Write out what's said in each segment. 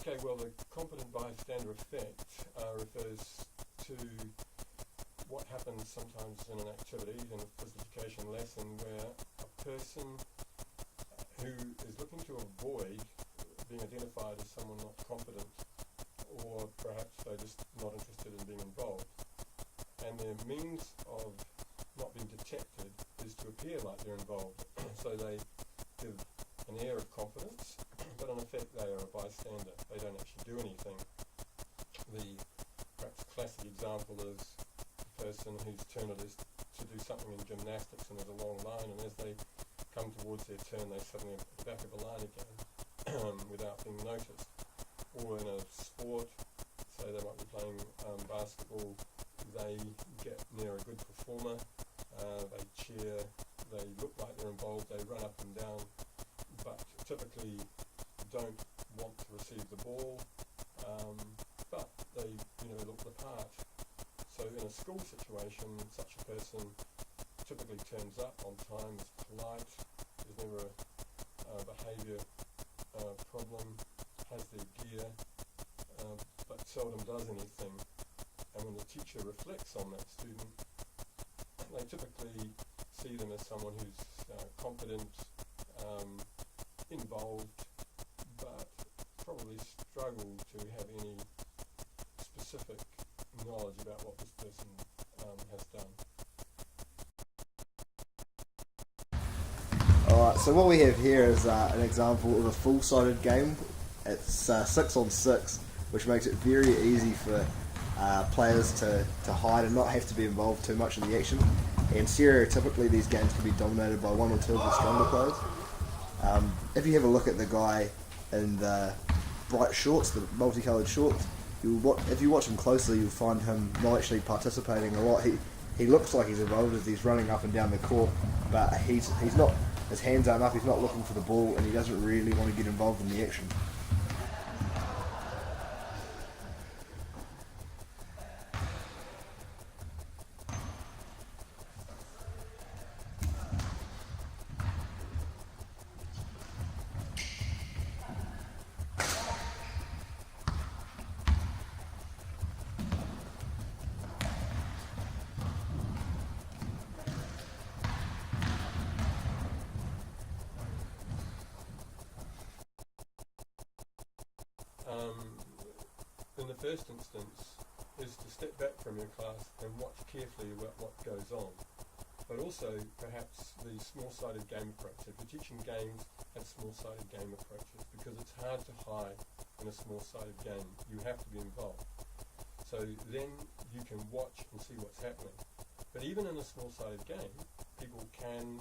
Okay, well, the competent bystander effect refers to what happens sometimes in an activity, in a physical education lesson, where a person who is looking to avoid being identified as someone not competent, or perhaps they're just not interested in being involved, and their means of not being detected is to appear like they're involved. So they give an air of competence, but in effect they are a bystander. They don't actually do anything. The perhaps classic example is the person whose turn it is to do something in gymnastics, and there's a long line, and as they come towards their turn they suddenly are at the back of the line again without being noticed. Or in a sport, say they might be playing basketball, they get near a good performer, they cheer, they look like they're involved, they run up and down, but typically don't want to receive the ball, but they look the part. So in a school situation, such a person typically turns up on time, is polite, there's never a behaviour problem, has their gear, but seldom does anything. And when the teacher reflects on that student, they typically see them as someone who's competent, involved, but probably struggle to have any specific knowledge about what this person has done. Alright, so what we have here is an example of a full-sided game. It's 6 on 6, which makes it very easy for players to hide and not have to be involved too much in the action. And stereotypically these games can be dominated by one or two of the stronger players. If you have a look at the guy in the bright shorts, the multicoloured shorts, if you watch him closely you'll find him not actually participating a lot. He looks like he's involved as he's running up and down the court, but he's not. His hands aren't up, he's not looking for the ball, and he doesn't really want to get involved in the action. In the first instance is to step back from your class and watch carefully about what goes on, but also perhaps the small-sided game approach. If you're teaching games, have small-sided game approaches, because it's hard to hide in a small-sided game. You have to be involved. So then you can watch and see what's happening. But even in a small-sided game, people can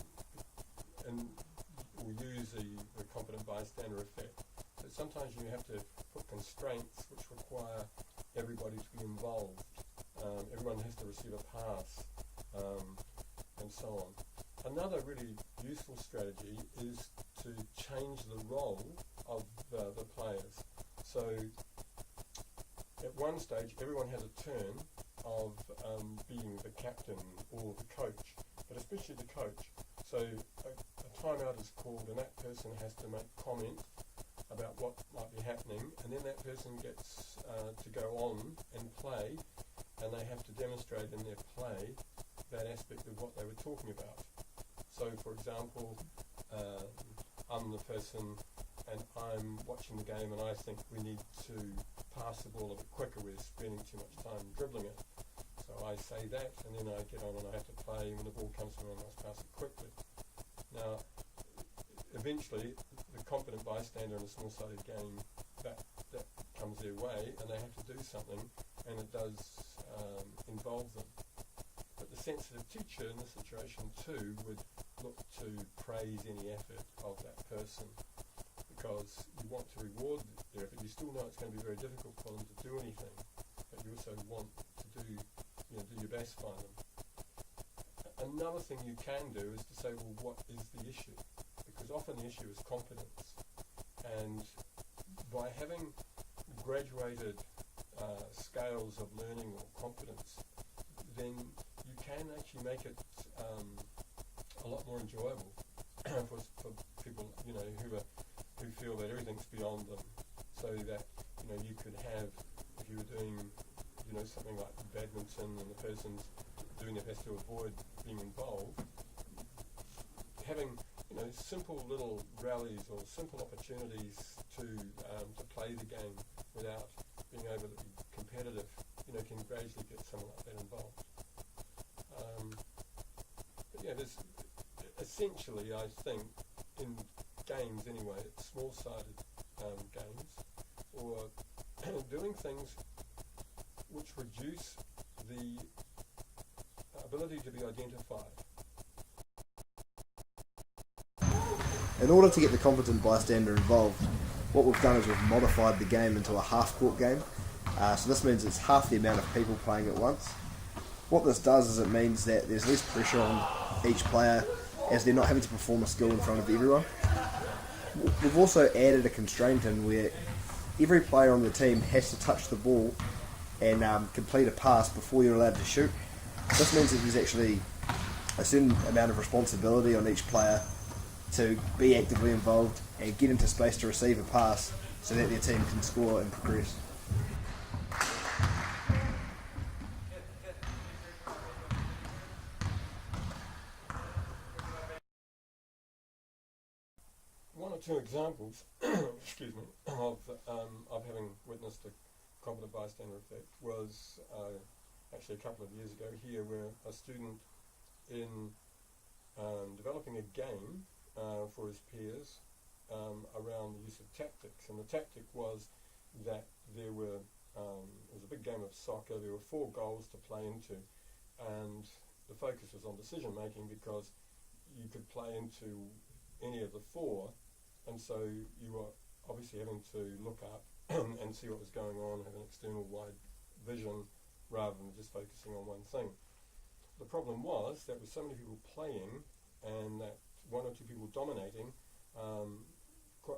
will use the competent bystander effect. So sometimes you have to put constraints which require everybody to be involved. Everyone has to receive a pass, and so on. Another really useful strategy is to change the role of the players. So at one stage, everyone has a turn of being the captain or the coach, but especially the coach. So a timeout is called, and that person has to make comment about what might be happening, and then that person gets to go on and play, and they have to demonstrate in their play that aspect of what they were talking about. So for example, I'm the person and I'm watching the game and I think we need to pass the ball a bit quicker, we're spending too much time dribbling it. So I say that, and then I get on and I have to play, when the ball comes to me I must pass it quickly. Now eventually the competent bystander in a small-sided game, that comes their way and they have to do something, and it does involve them. But the sensitive teacher in this situation too would look to praise any effort of that person, because you want to reward their effort. You still know it's going to be very difficult for them to do anything, but you also want to do your best by them. Another thing you can do is to say, well, what is the issue? Because often the issue is competence, and by having graduated scales of learning or competence, then you can actually make it a lot more enjoyable for people who feel that everything's beyond them, so that you could have, if you were doing, something like badminton and the person's doing their best to avoid being involved, having, simple little rallies or simple opportunities to play the game without being overly competitive, can gradually get someone like that involved. But yeah, there's essentially, I think, in games anyway, small-sided games, or doing things which reduce the ability to be identified. In order to get the competent bystander involved, what we've done is we've modified the game into a half-court game. So this means it's half the amount of people playing at once. What this does is it means that there's less pressure on each player as they're not having to perform a skill in front of everyone. We've also added a constraint in where every player on the team has to touch the ball and complete a pass before you're allowed to shoot. This means that there's actually a certain amount of responsibility on each player to be actively involved and get into space to receive a pass so that their team can score and progress. One or two examples, excuse me, of having witnessed a competent bystander effect was actually a couple of years ago here, where a student in developing a game for his peers around the use of tactics, and the tactic was that there were it was a big game of soccer. There were 4 goals to play into, and the focus was on decision making because you could play into any of the 4, and so you were obviously having to look up and see what was going on, have an external wide vision rather than just focusing on one thing. The problem was that with so many people playing and that 1 or 2 people dominating,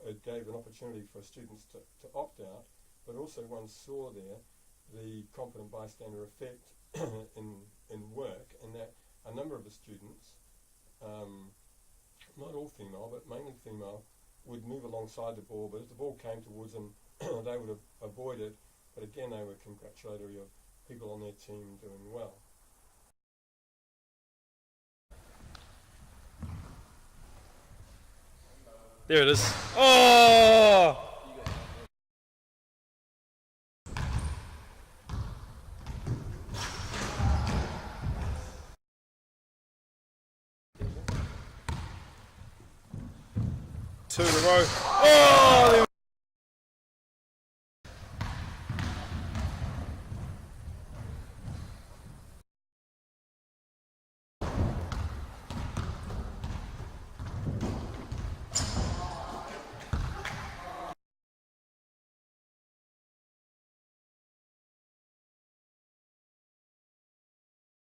it gave an opportunity for students to opt out, but also one saw there the competent bystander effect in work, and that a number of the students, not all female, but mainly female, would move alongside the ball, but if the ball came towards them, they would avoid it, but again they were congratulatory of people on their team doing well. There it is. Oh! Two in a row. Oh!